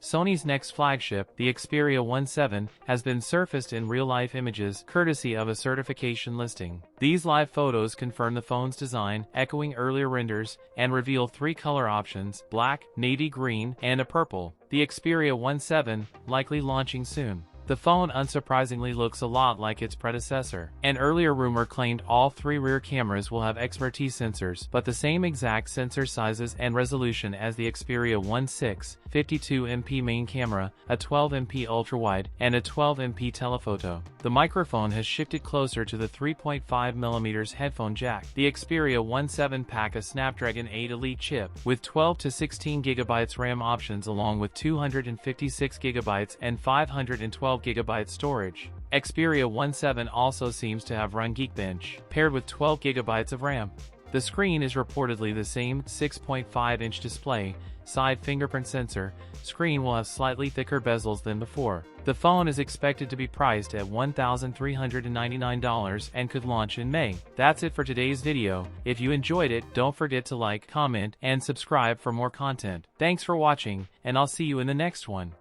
Sony's next flagship, the Xperia 17, has been surfaced in real-life images courtesy of a certification listing. These live photos confirm the phone's design, echoing earlier renders, and reveal 3 color options: black, navy green, and a purple. The Xperia 17, likely launching soon. The phone unsurprisingly looks a lot like its predecessor. An earlier rumor claimed all 3 rear cameras will have XPRT sensors, but the same exact sensor sizes and resolution as the Xperia 16, 52MP main camera, a 12MP ultrawide, and a 12MP telephoto. The microphone has shifted closer to the 3.5mm headphone jack. The Xperia 17 pack a Snapdragon 8 Elite chip, with 12 to 16GB RAM options along with 256GB and 512GB storage. Xperia 17 also seems to have Run Geekbench, paired with 12GB of RAM. The screen is reportedly the same 6.5-inch display, side fingerprint sensor. Screen will have slightly thicker bezels than before. The phone is expected to be priced at $1,399 and could launch in May. That's it for today's video. If you enjoyed it, don't forget to like, comment, and subscribe for more content. Thanks for watching, and I'll see you in the next one.